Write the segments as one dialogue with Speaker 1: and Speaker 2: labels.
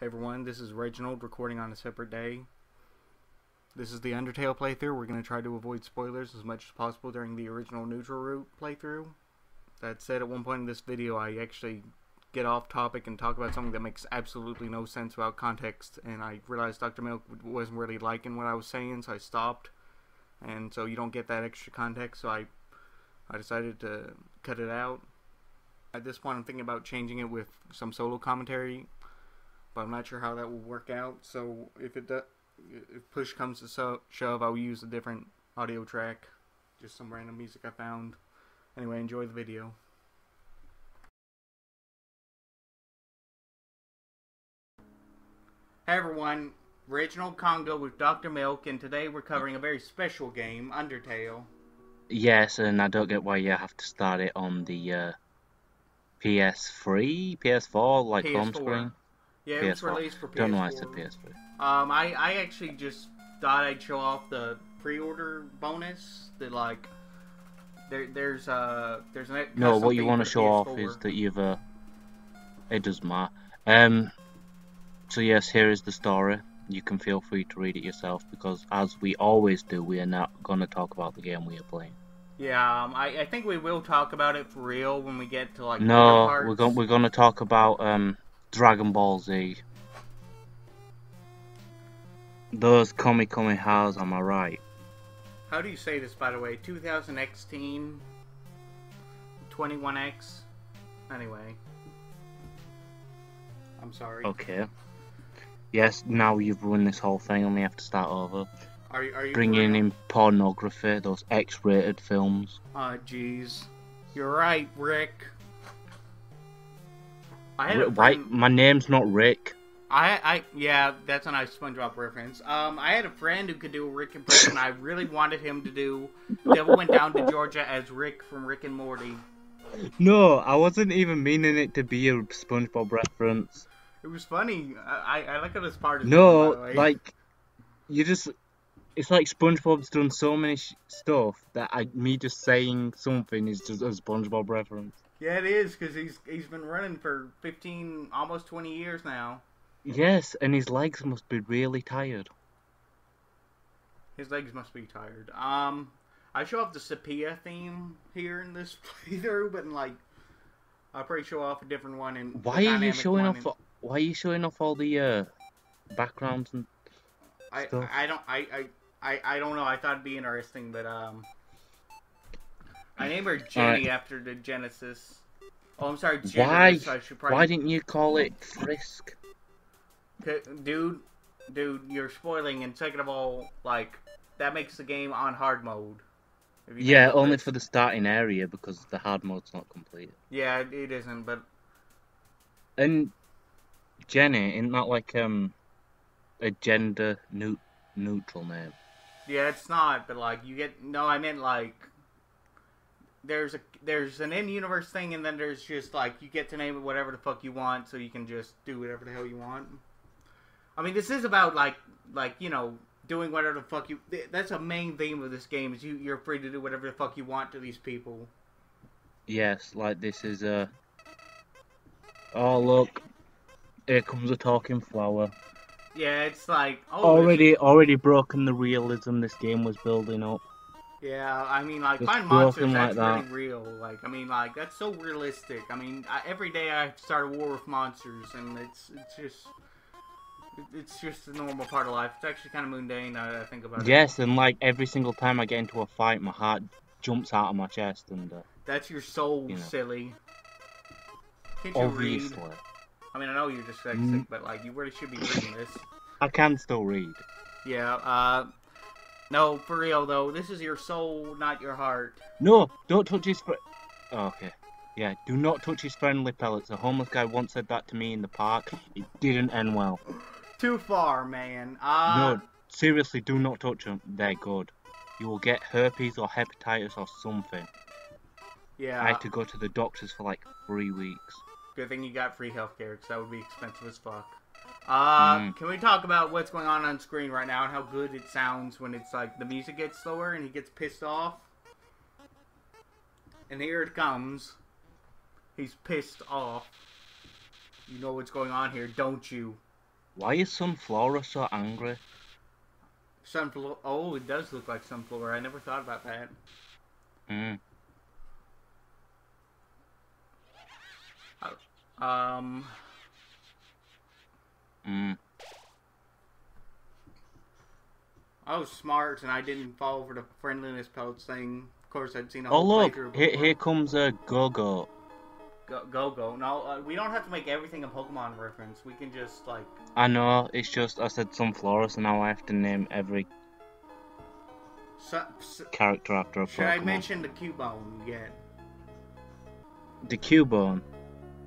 Speaker 1: Hey everyone, this is Reginald recording on a separate day. This is the Undertale playthrough. We're going to try to avoid spoilers as much as possible during the original Neutral Route playthrough. That said, at one point in this video I actually get off topic and talk about something that makes absolutely no sense without context, and I realized Dr. Milk wasn't really liking what I was saying, so I stopped. And so you don't get that extra context, so I decided to cut it out. At this point I'm thinking about changing it with some solo commentary, but I'm not sure how that will work out. So if push comes to shove, I'll use a different audio track, just some random music I found. Anyway, enjoy the video. Hey everyone, Reginald Congo with Dr. Milk, and today we're covering a very special game, Undertale.
Speaker 2: Yes, and I don't get why you have to start it on the PS3, PS4, like
Speaker 1: PS4.
Speaker 2: home screen.
Speaker 1: Yeah, it was released for PS4.
Speaker 2: Don't know why I said PS3.
Speaker 1: I actually just thought I'd show off the pre-order bonus. That like, there's an
Speaker 2: No, what you want to show off is that you've it doesn't matter. So yes, here is the story. You can feel free to read it yourself because, as we always do, we are not gonna talk about the game we are playing.
Speaker 1: Yeah, I think we will talk about it for real when we get to like.
Speaker 2: No, we're gonna talk about Dragon Ball Z. Those Kamehamehas, am I right?
Speaker 1: How do you say this, by the way? 2000X-teen? 21X? Anyway. I'm sorry.
Speaker 2: Okay. Yes, now you've ruined this whole thing and we have to start over.
Speaker 1: Are you
Speaker 2: bringing in pornography, those X-rated films?
Speaker 1: Oh, jeez. You're right, Rick.
Speaker 2: My name's not Rick.
Speaker 1: Yeah, that's a nice SpongeBob reference. I had a friend who could do a Rick impression. I really wanted him to do Devil Went Down to Georgia as Rick from Rick and Morty.
Speaker 2: No, I wasn't even meaning it to be a SpongeBob reference.
Speaker 1: It was funny. I like how this part is
Speaker 2: no,
Speaker 1: funny, by the way.
Speaker 2: Like, you just... It's like SpongeBob's done so many stuff that me just saying something is just a SpongeBob reference.
Speaker 1: Yeah, it is, because he's been running for 15, almost 20 years now.
Speaker 2: Yes, and his legs must be really tired.
Speaker 1: His legs must be tired. I show off the Sepia theme here in this playthrough, but like, I'll probably show off a different one.
Speaker 2: Why are you showing off? Why are you showing off all the backgrounds and stuff?
Speaker 1: I don't know. I thought it'd be interesting, but I named her Jenny after the Genesis. Oh, I'm sorry, Genesis.
Speaker 2: Why didn't you call it Frisk?
Speaker 1: Dude, you're spoiling. And second of all, like, that makes the game on hard mode.
Speaker 2: Yeah, only for the starting area because the hard mode's not completed.
Speaker 1: Yeah, it isn't. But
Speaker 2: and Jenny, isn't that like a gender neutral name?
Speaker 1: Yeah, it's not. But like, you get I meant like. There's an in-universe thing, and then there's just like you get to name it whatever the fuck you want, so you can just do whatever the hell you want. I mean, this is about like you know, doing whatever the fuck you. That's a main theme of this game is you're free to do whatever the fuck you want to these people.
Speaker 2: Yes, like this is a. Oh look, here comes a talking flower.
Speaker 1: Yeah, it's like
Speaker 2: already broken the realism this game was building up.
Speaker 1: Yeah, I mean, like, find monsters, that's really real. Like, I mean, like, that's so realistic. I mean, every day I start a war with monsters, and it's just a normal part of life. It's actually kind of mundane now that I think about it.
Speaker 2: Yes, and like, every single time I get into a fight, my heart jumps out of my chest, and...
Speaker 1: that's your soul, you know. Silly. Can't you
Speaker 2: Obviously.
Speaker 1: Read? I mean, I know you're just sick, but, like, you really should be reading this.
Speaker 2: I can still read.
Speaker 1: Yeah, no, for real though, this is your soul, not your heart.
Speaker 2: No, don't touch his oh, okay. Yeah, do not touch his friendly pellets. A homeless guy once said that to me in the park. It didn't end well.
Speaker 1: Too far, man.
Speaker 2: No, seriously, do not touch them. They're good. You will get herpes or hepatitis or something.
Speaker 1: Yeah.
Speaker 2: I had to go to the doctors for like 3 weeks.
Speaker 1: Good thing you got free healthcare, because that would be expensive as fuck. Can we talk about what's going on screen right now and how good it sounds when it's like the music gets slower and he gets pissed off? And here it comes. He's pissed off. You know what's going on here, don't you?
Speaker 2: Why is Sunflora so angry?
Speaker 1: Sunflora. Oh, it does look like Sunflora. I never thought about that.
Speaker 2: Hmm.
Speaker 1: I was smart and I didn't fall for the friendliness pelts thing. Of course, I'd seen a
Speaker 2: Oh
Speaker 1: whole
Speaker 2: look,
Speaker 1: playthrough before.
Speaker 2: here comes a Go-Go.
Speaker 1: Go. No, we don't have to make everything a Pokemon reference. We can just, like...
Speaker 2: I know, it's just I said Sunflora, so now I have to name every character after a Pokemon.
Speaker 1: Should I mention the Cubone yet?
Speaker 2: The Cubone?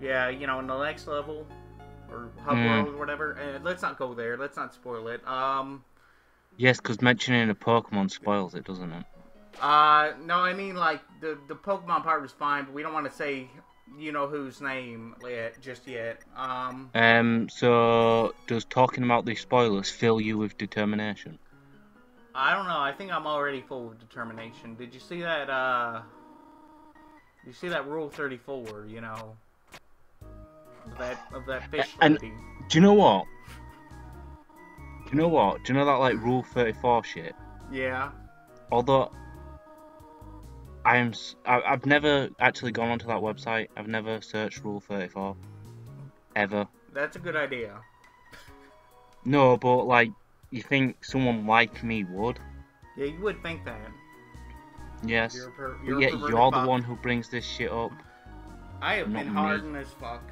Speaker 1: Yeah, you know, in the next level, or Hub World or whatever. Let's not go there. Let's not spoil it.
Speaker 2: Yes, because mentioning a Pokemon spoils it, doesn't it?
Speaker 1: No, I mean, like, the Pokemon part was fine, but we don't want to say you-know-whose name just yet.
Speaker 2: So, does talking about these spoilers fill you with determination?
Speaker 1: I don't know, I think I'm already full of determination. Did you see that, Rule 34, you know? Of that fish lady.
Speaker 2: Do you know what? Do you know that, like, Rule 34 shit?
Speaker 1: Yeah.
Speaker 2: Although, I've never actually gone onto that website. I've never searched Rule 34. Ever.
Speaker 1: That's a good idea.
Speaker 2: No, but, like, you think someone like me would?
Speaker 1: Yeah, you would think that.
Speaker 2: Yes.
Speaker 1: You're
Speaker 2: the one who brings this shit up.
Speaker 1: I have been hardened as fuck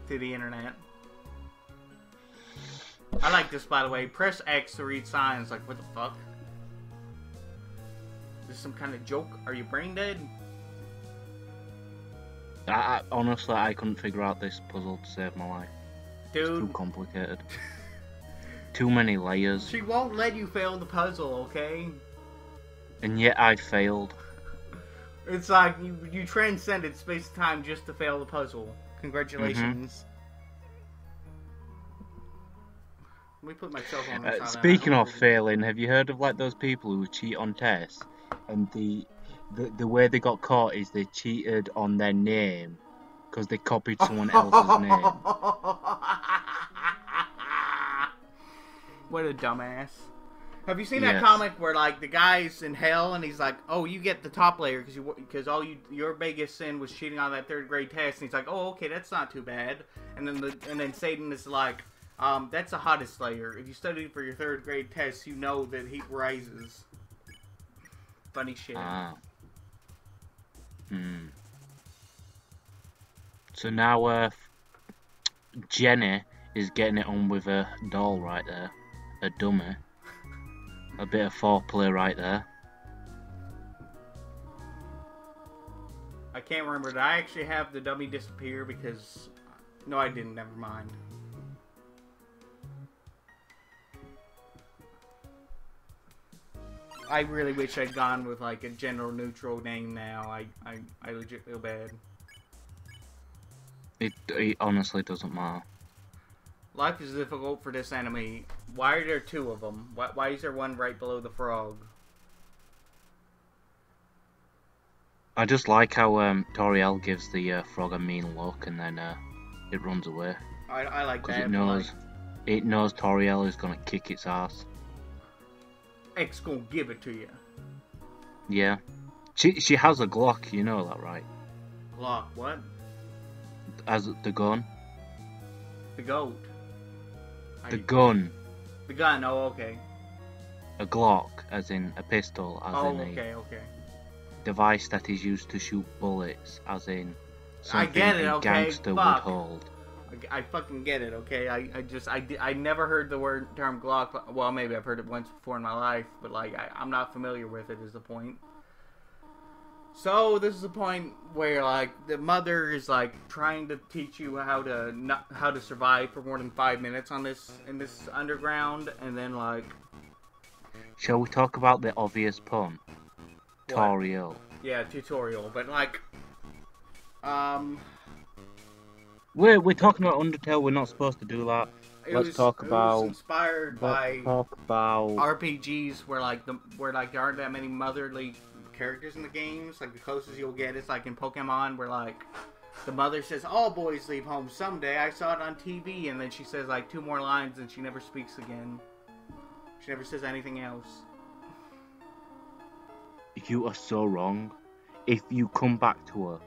Speaker 1: to the internet. I like this, by the way. Press X to read signs. Like, what the fuck? Is this some kind of joke? Are you brain dead?
Speaker 2: Honestly, I couldn't figure out this puzzle to save my life.
Speaker 1: Dude.
Speaker 2: It's too complicated. Too many layers.
Speaker 1: She won't let you fail the puzzle, okay?
Speaker 2: And yet I failed.
Speaker 1: It's like you transcended space-time just to fail the puzzle. Congratulations. Let me put myself on
Speaker 2: speaking of failing, have you heard of like those people who cheat on tests? And the way they got caught is they cheated on their name because they copied someone else's name.
Speaker 1: What a dumbass. Have you seen that comic where like the guy's in hell and he's like, "Oh, you get the top layer because your biggest sin was cheating on that third grade test." And he's like, "Oh, okay, that's not too bad." And then Satan is like, "That's the hottest layer. If you studied for your third grade test, you know that heat rises." Funny shit.
Speaker 2: So now Jenny is getting it on with a doll right there, a dummy. A bit of foreplay right there.
Speaker 1: I can't remember. Did I actually have the dummy disappear? Because... No, I didn't. Never mind. I really wish I'd gone with, like, a general neutral name now. I legit feel bad.
Speaker 2: It honestly doesn't matter.
Speaker 1: Life is difficult for this enemy. Why are there two of them? Why is there one right below the frog?
Speaker 2: I just like how Toriel gives the frog a mean look and then it runs away.
Speaker 1: I like that.
Speaker 2: Because it knows Toriel is gonna kick its ass.
Speaker 1: X gonna give it to you.
Speaker 2: Yeah. She has a Glock, you know that, right?
Speaker 1: Glock, what?
Speaker 2: As the gun.
Speaker 1: The goat.
Speaker 2: The gun.
Speaker 1: The gun, oh, okay.
Speaker 2: A Glock, as in a pistol, as in
Speaker 1: okay.
Speaker 2: device that is used to shoot bullets, as in something
Speaker 1: I get it,
Speaker 2: a gangster would hold.
Speaker 1: I fucking get it, okay? I never heard the term Glock. Well, maybe I've heard it once before in my life, but like I'm not familiar with it. Is the point? So this is the point where like the mother is like trying to teach you how to survive for more than 5 minutes in this underground, and then like.
Speaker 2: Shall we talk about the obvious pun? Toriel.
Speaker 1: Yeah, tutorial, but like,
Speaker 2: We're talking about Undertale. We're not supposed to do that. It was
Speaker 1: inspired by RPGs where there aren't that many motherly characters in the games. Like the closest you'll get is like in Pokemon, where like the mother says, all boys leave home someday. I saw it on TV. And then she says like 2 more lines and she never speaks again. She never says anything else.
Speaker 2: You are so wrong. If you come back to her,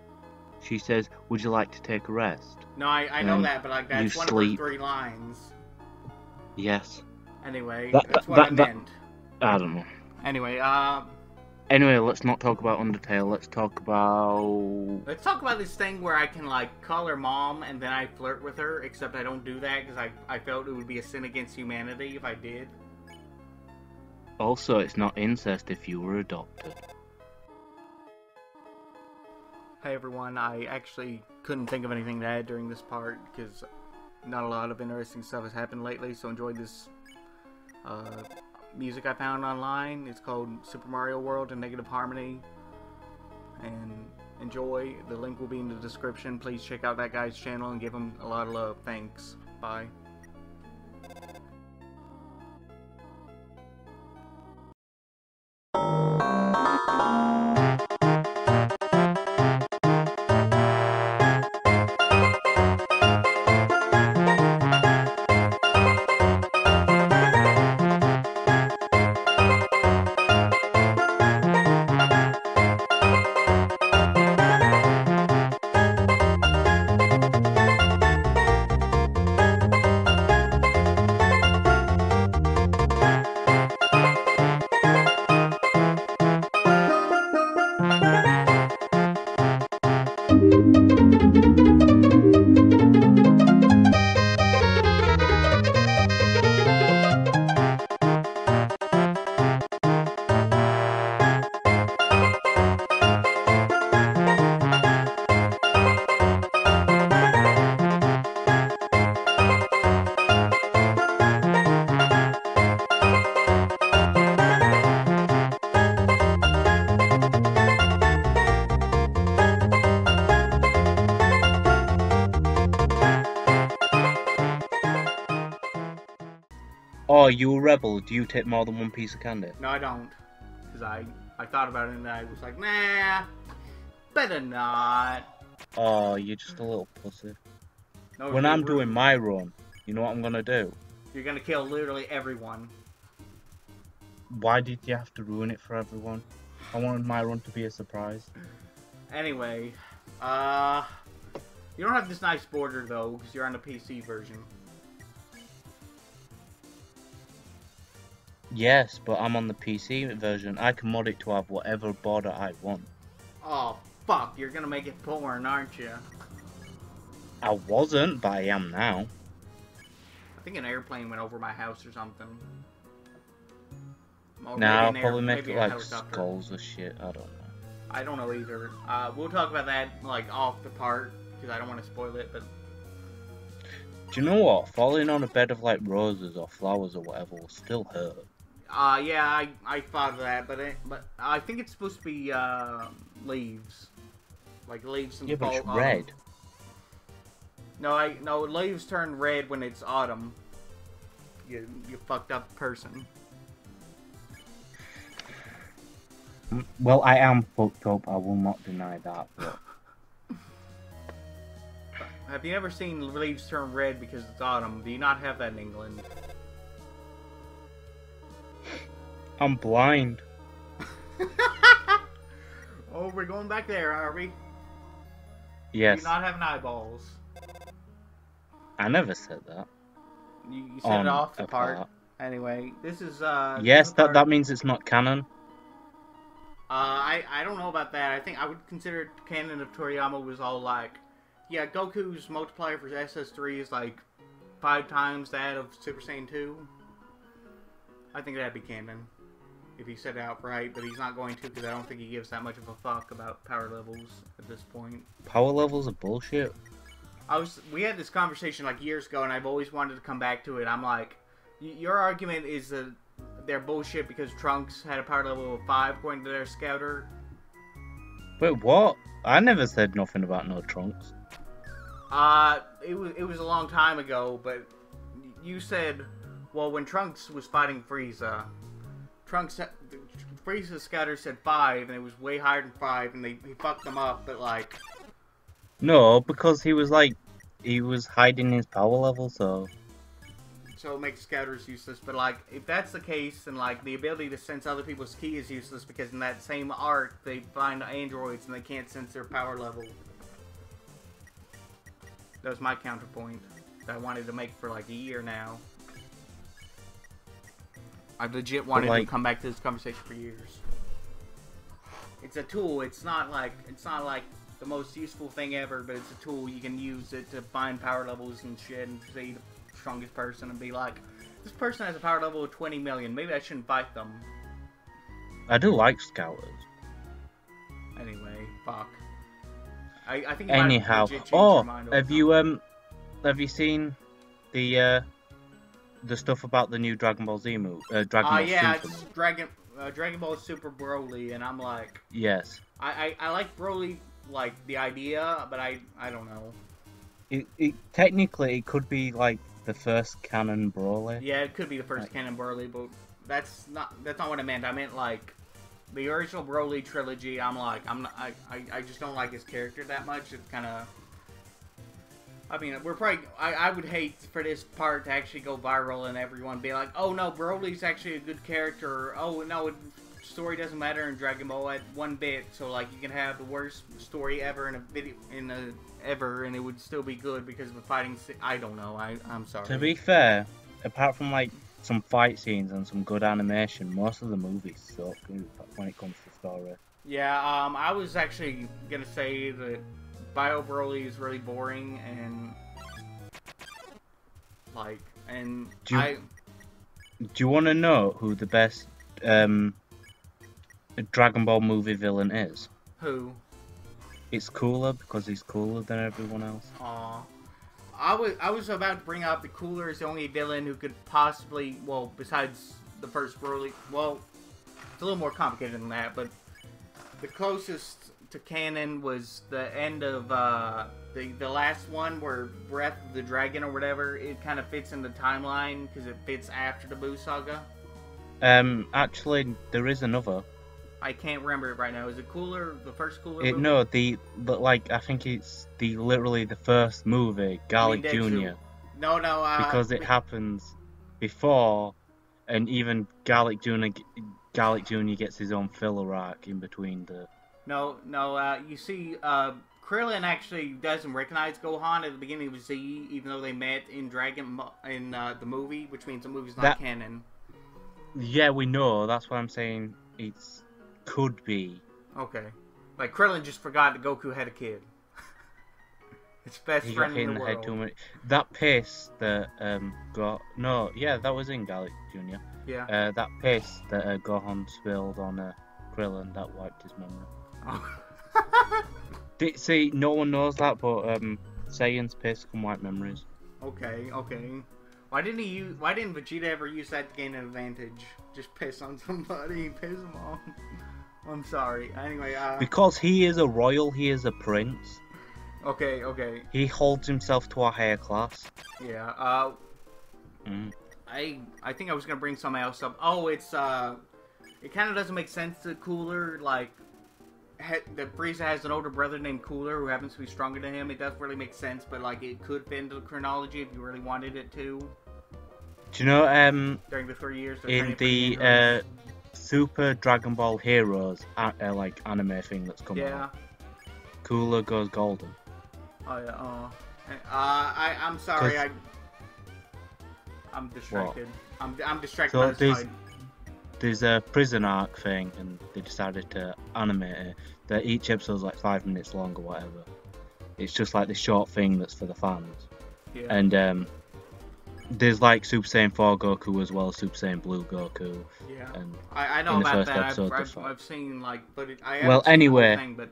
Speaker 2: she says, would you like to take a rest?
Speaker 1: No, I know that, but like that's one of her 3 lines.
Speaker 2: Yes.
Speaker 1: Anyway, that's what I meant.
Speaker 2: I don't know.
Speaker 1: Anyway,
Speaker 2: Anyway, let's not talk about Undertale. Let's talk about
Speaker 1: this thing where I can, like, call her mom and then I flirt with her, except I don't do that because I felt it would be a sin against humanity if I did.
Speaker 2: Also, it's not incest if you were adopted.
Speaker 1: Hey everyone, I actually couldn't think of anything to add during this part because not a lot of interesting stuff has happened lately, so enjoy this music I found online. It's called Super Mario World in Negative Harmony, and enjoy. The link will be in the description. Please check out that guy's channel and give him a lot of love. Thanks. Bye.
Speaker 2: Oh, you a rebel? Do you take more than 1 piece of candy?
Speaker 1: No, I don't. Because I thought about it and I was like, nah, better not.
Speaker 2: Oh, you're just a little pussy.
Speaker 1: No,
Speaker 2: when I'm doing my run, you know what I'm gonna do?
Speaker 1: You're gonna kill literally everyone.
Speaker 2: Why did you have to ruin it for everyone? I wanted my run to be a surprise.
Speaker 1: Anyway, you don't have this nice border though, because you're on the PC version.
Speaker 2: Yes, but I'm on the PC version. I can mod it to have whatever border I want.
Speaker 1: Oh, fuck. You're gonna make it porn, aren't you?
Speaker 2: I wasn't, but I am now.
Speaker 1: I think an airplane went over my house or something. Or
Speaker 2: nah, I'll probably make it like skulls or shit. I don't know.
Speaker 1: I don't know either. We'll talk about that like off the part, because I don't want to spoil it, but...
Speaker 2: Do you know what? Falling on a bed of like roses or flowers or whatever will still hurt.
Speaker 1: Yeah, I thought of that, but I think it's supposed to be leaves, like leaves and
Speaker 2: yeah, but it's red.
Speaker 1: No, leaves turn red when it's autumn. You fucked up person.
Speaker 2: Well, I am fucked up. I will not deny that. But...
Speaker 1: Have you ever seen leaves turn red because it's autumn? Do you not have that in England?
Speaker 2: I'm blind.
Speaker 1: Oh, we're going back there, are we?
Speaker 2: Yes.
Speaker 1: Do you not have eyeballs?
Speaker 2: I never said that.
Speaker 1: You said it off the part. Anyway, this is
Speaker 2: yes, that means it's not canon.
Speaker 1: I don't know about that. I think I would consider canon if Toriyama was all like, yeah, Goku's multiplier for SS3 is like 5 times that of Super Saiyan 2. I think that'd be canon if he said it outright, but he's not going to because I don't think he gives that much of a fuck about power levels at this point.
Speaker 2: Power levels are bullshit.
Speaker 1: We had this conversation like years ago, and I've always wanted to come back to it. I'm like, your argument is that they're bullshit because Trunks had a power level of 5 according to their scouter.
Speaker 2: Wait, what? I never said nothing about no Trunks.
Speaker 1: It was a long time ago, but you said, well, when Trunks was fighting Frieza, Frieza's scouter said 5, and it was way higher than 5, and he fucked them up, but like,
Speaker 2: No, because he was like, he was hiding his power level, so...
Speaker 1: So it makes scouters useless, but like, if that's the case, then like, the ability to sense other people's ki is useless because in that same arc, they find androids and they can't sense their power level. That was my counterpoint that I wanted to make for like a year now. I've legit wanted to come back to this conversation for years. It's a tool. It's not like the most useful thing ever, but it's a tool. You can use it to find power levels and shit and see the strongest person and be like, this person has a power level of 20 million. Maybe I shouldn't fight them.
Speaker 2: I do like scouters.
Speaker 1: Anyway, fuck. I think.
Speaker 2: Anyhow, have you seen the stuff about the new Dragon Ball Z movie? Dragon Ball
Speaker 1: yeah,
Speaker 2: Super
Speaker 1: it's Dragon Ball Super Broly, and I'm like,
Speaker 2: yes.
Speaker 1: I like Broly, like the idea, but I don't know.
Speaker 2: It technically it could be like the first canon Broly.
Speaker 1: Yeah, it could be the first canon Broly, but that's not what I meant. I meant like the original Broly trilogy. I just don't like his character that much. It's kind of. I mean, I would hate for this part to actually go viral and everyone be like, "Oh no, Broly's actually a good character." Oh no, story doesn't matter in Dragon Ball at one bit. So like, you can have the worst story ever in a video ever, and it would still be good because of the fighting. I don't know. I'm sorry.
Speaker 2: To be fair, apart from like some fight scenes and some good animation, most of the movies suck when it comes to story.
Speaker 1: Yeah, I was actually gonna say that Bio Broly is really boring and like, and
Speaker 2: do you want to know who the best Dragon Ball movie villain is?
Speaker 1: Who?
Speaker 2: It's Cooler because he's cooler than everyone else.
Speaker 1: Aw. I was about to bring up the Cooler is the only villain who could possibly, well, besides the first Broly, well, it's a little more complicated than that, but the closest to canon was the end of the last one where Breath of the Dragon or whatever. It kind of fits in the timeline because it fits after the Buu Saga.
Speaker 2: Actually, there is another.
Speaker 1: I can't remember it right now. Is it Cooler? The first Cooler movie?
Speaker 2: No, I think it's literally the first movie, Garlic Jr.
Speaker 1: No,
Speaker 2: because it happens before, and even Garlic Jr. gets his own filler arc in between the.
Speaker 1: No, you see, Krillin actually doesn't recognize Gohan at the beginning of Z, even though they met in the movie, which means the movie's not canon.
Speaker 2: Yeah, we know. That's why I'm saying it's could be.
Speaker 1: Okay, like Krillin just forgot that Goku had a kid. His best friend in the world. Head too many.
Speaker 2: That piss that that was in Garlic Jr.
Speaker 1: Yeah.
Speaker 2: That piss that Gohan spilled on Krillin that wiped his memory.
Speaker 1: Oh.
Speaker 2: See, no one knows that, but Saiyan's piss can wipe memories.
Speaker 1: Okay. Why didn't Vegeta ever use that to gain an advantage? Just piss on somebody, piss them off. I'm sorry. Anyway,
Speaker 2: because he is a royal, he is a prince.
Speaker 1: Okay.
Speaker 2: He holds himself to a higher class.
Speaker 1: Yeah. I think I was gonna bring something else up. Oh, it's it kind of doesn't make sense to Cooler, like, that Frieza has an older brother named Cooler who happens to be stronger than him. It doesn't really make sense, but, like, it could fit into the chronology if you really wanted it to.
Speaker 2: Do you know,
Speaker 1: during the 3 years
Speaker 2: in the, Super Dragon Ball Heroes, like, anime thing that's coming out, Cooler goes golden.
Speaker 1: Oh, yeah, I'm sorry, I'm distracted. I'm distracted by this fight.
Speaker 2: There's a prison arc thing, and they decided to animate it. That each episode's like 5 minutes long or whatever. It's just like the short thing that's for the fans.
Speaker 1: Yeah.
Speaker 2: And there's like Super Saiyan 4 Goku as well as Super Saiyan Blue Goku.
Speaker 1: Yeah.
Speaker 2: And
Speaker 1: I know about that. I've seen like, but I haven't
Speaker 2: well,
Speaker 1: seen
Speaker 2: anyway.
Speaker 1: the whole thing, but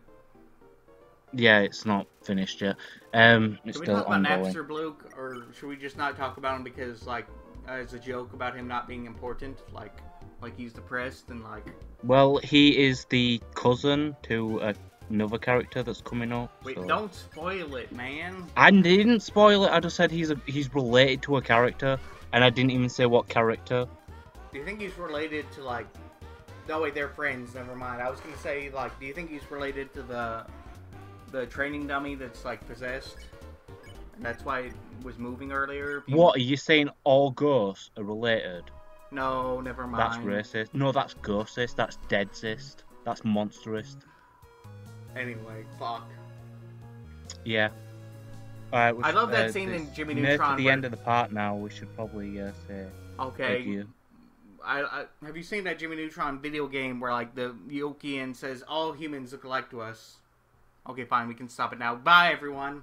Speaker 2: yeah, it's not finished yet. It's
Speaker 1: should we
Speaker 2: still
Speaker 1: talk about
Speaker 2: ongoing.
Speaker 1: Napster Blue, or should we just not talk about him because, like, as a joke about him not being important, like he's depressed and like.
Speaker 2: Well, he is the cousin to another character that's coming up.
Speaker 1: Wait,
Speaker 2: so.
Speaker 1: Don't spoil it, man.
Speaker 2: I didn't spoil it. I just said he's related to a character, and I didn't even say what character.
Speaker 1: Do you think he's related to like? No, wait, they're friends. Never mind. I was gonna say like, do you think he's related to the the training dummy that's like possessed. And that's why it was moving earlier.
Speaker 2: What are you saying? All ghosts are related?
Speaker 1: No, never mind.
Speaker 2: That's racist. No, that's ghostist. That's deadsist. That's monsterist.
Speaker 1: Anyway, fuck.
Speaker 2: Yeah. Alright,
Speaker 1: I love that scene in Jimmy Neutron.
Speaker 2: Near to the end of the part now, we should probably say.
Speaker 1: Okay.
Speaker 2: Thank you.
Speaker 1: I have you seen that Jimmy Neutron video game where like the Yokian says all humans look alike to us? Okay, fine, we can stop it now. Bye, everyone.